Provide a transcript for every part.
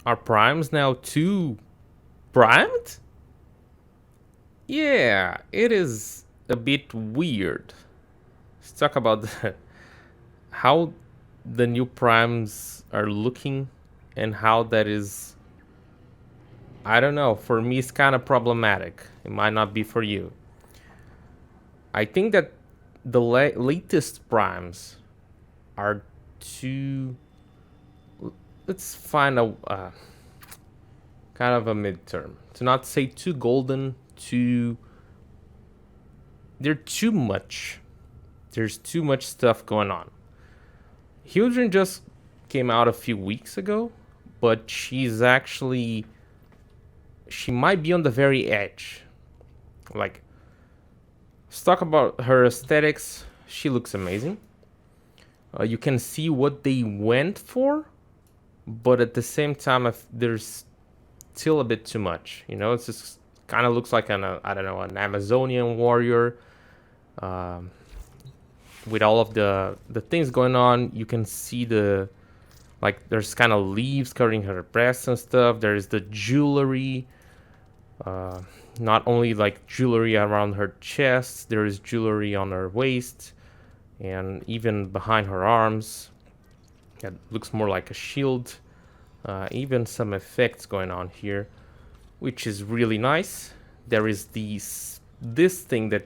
Are primes now too primed? Yeah, it is a bit weird. Let's talk about how the new primes are looking and how that is. I don't know. For me, it's kind of problematic. It might not be for you. I think that the latest primes are too. Let's find a kind of a midterm. To not say too golden, too. They're too much. There's too much stuff going on. Hildren just came out a few weeks ago, but she's actually. She might be on the very edge. Like, let's talk about her aesthetics. She looks amazing. You can see what they went for, but at the same time, if there's still a bit too much. You know, it's just kind of looks like I don't know, an Amazonian warrior. Um, with all of the things going on, you can see like there's kind of leaves covering her breasts and stuff. There's the jewelry. Uh, Not only like jewelry around her chest, there is jewelry on her waist and even behind her arms. It looks more like a shield. Even some effects going on here, which is really nice. There is this thing that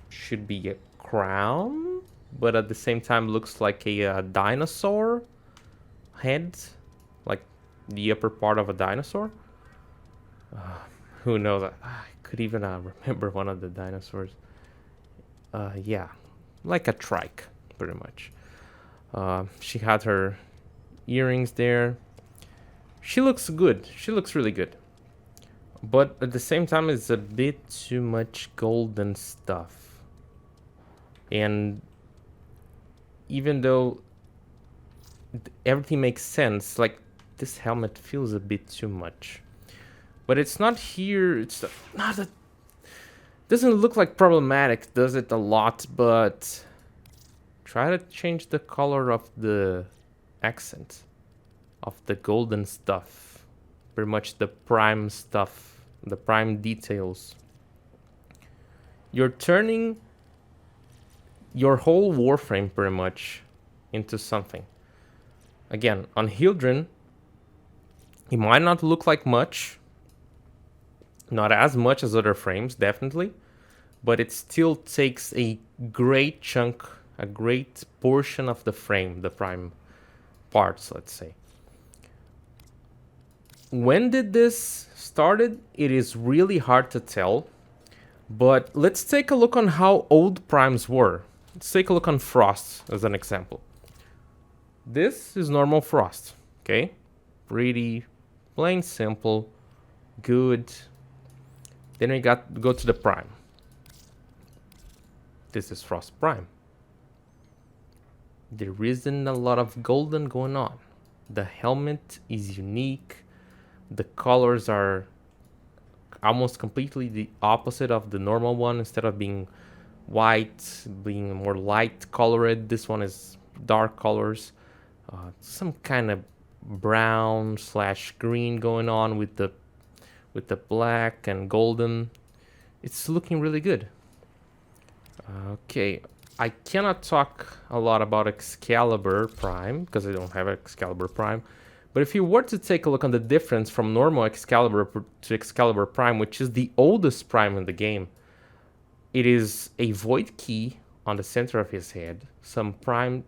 should be a crown, but at the same time looks like a dinosaur head, like the upper part of a dinosaur. Who knows? I could even remember one of the dinosaurs. Yeah, like a trike, pretty much. She had her earrings there. She looks good. She looks really good. But at the same time, it's a bit too much golden stuff. And even though everything makes sense, like this helmet feels a bit too much. But it's not here. It's not a. Doesn't look like problematic, does it? A lot, but try to change the color of the accent of the golden stuff. Pretty much the prime stuff, the prime details. You're turning your whole warframe pretty much into something. Again, on Hildren, it might not look like much. Not as much as other frames, definitely. But it still takes a great chunk, a great portion of the frame, the prime parts, let's say. When did this started? It is really hard to tell. But let's take a look on how old primes were. Let's take a look on Frost as an example. This is normal Frost, okay? Pretty plain simple, good. Then we go to the Prime. This is Frost Prime. There isn't a lot of golden going on. The helmet is unique. The colors are almost completely the opposite of the normal one. Instead of being white, being more light colored, this one is dark colors. Some kind of brown / green going on with the black and golden. It's looking really good. Okay, I cannot talk a lot about Excalibur Prime because I don't have Excalibur Prime. But if you were to take a look on the difference from normal Excalibur to Excalibur Prime, which is the oldest Prime in the game, it is a void key on the center of his head, some Prime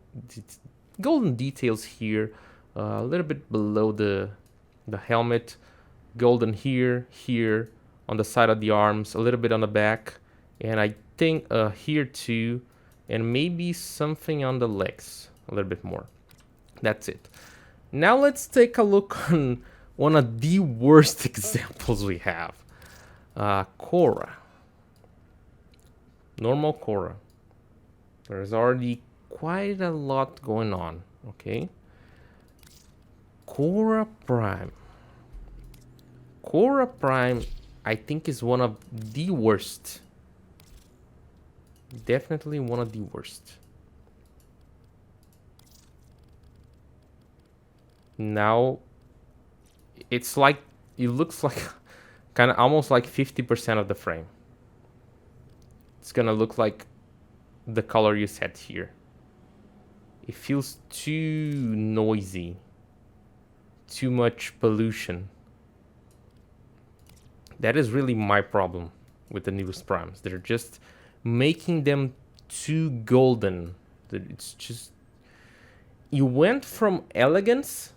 golden details here, a little bit below the helmet, golden here, on the side of the arms, a little bit on the back, and I think here too, and maybe something on the legs, a little bit more. That's it. Now let's take a look on one of the worst examples we have. Korra. Normal Korra. There's already quite a lot going on, okay? Korra Prime. Korra Prime, I think, is one of the worst. Definitely one of the worst. Now, it's like, it looks like kind of almost like 50% of the frame. It's gonna look like the color you set here. It feels too noisy, too much pollution. That is really my problem with the newest primes. They're just making them too golden. It's just, you went from elegance,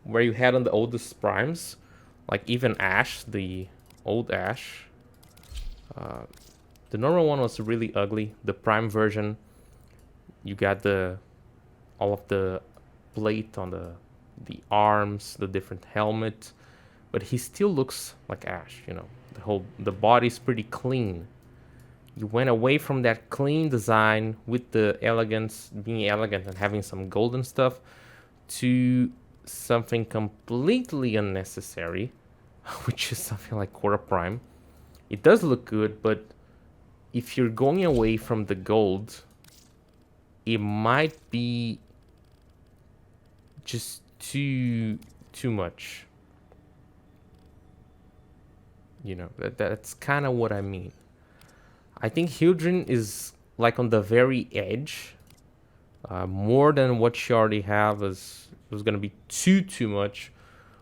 where you had on the oldest primes, like even Ash, the old Ash. The normal one was really ugly. The prime version, you got all of the plate on the arms, the different helmet, but he still looks like Ash. You know, the body's pretty clean. You went away from that clean design with the elegance, being elegant and having some golden stuff, to something completely unnecessary, which is something like Quarter Prime. It does look good, but if you're going away from the gold, it might be just too much. You know, that's kind of what I mean. I think Hildrin is like on the very edge. More than what she already have was gonna be too much.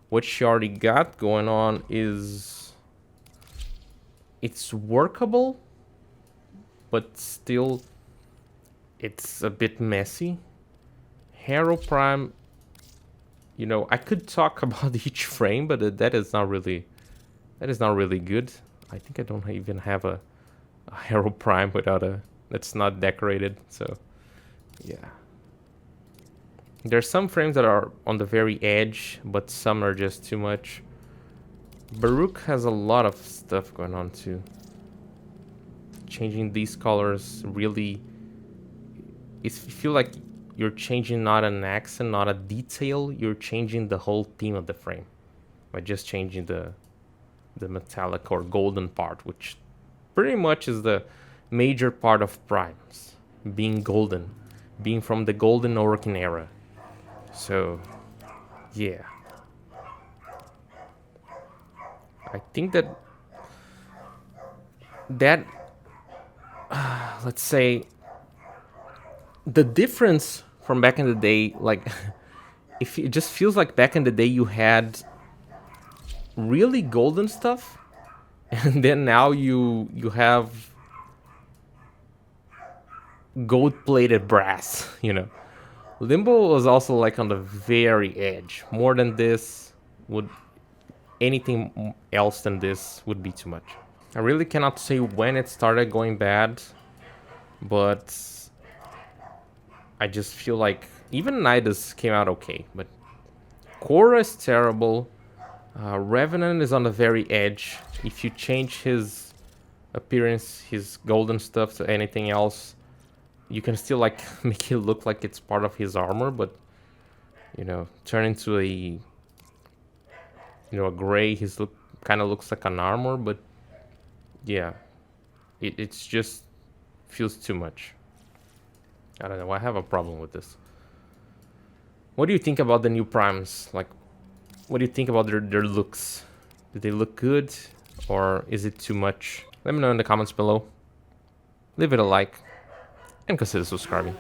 What she already got going on is, it's workable, but still it's a bit messy. Hero Prime, you know, I could talk about each frame, but that is not really good. I think I don't even have a Hero Prime without that's not decorated, so yeah. There's some frames that are on the very edge, but some are just too much. Baruch has a lot of stuff going on too. Changing these colors really, you feel like you're changing not an accent, not a detail, you're changing the whole theme of the frame by just changing the metallic or golden part, which pretty much is the major part of primes, being golden, being from the golden Orkin era. So yeah, I think that let's say the difference from back in the day, like if it just feels like back in the day you had really golden stuff, and then now you have gold-plated brass, you know. Limbo was also like on the very edge. More than this would, anything else than this would be too much. I really cannot say when it started going bad, but I just feel like even Nidus came out okay, but Korra is terrible. Revenant is on the very edge. If you change his appearance, his golden stuff, to anything else, you can still like make it look like it's part of his armor, but you know, turn into a gray, his look kind of looks like an armor, but yeah, it's just feels too much. I don't know, I have a problem with this. What do you think about the new primes? Like, what do you think about their looks? Do they look good, or is it too much? Let me know in the comments below. Leave it a like and consider subscribing.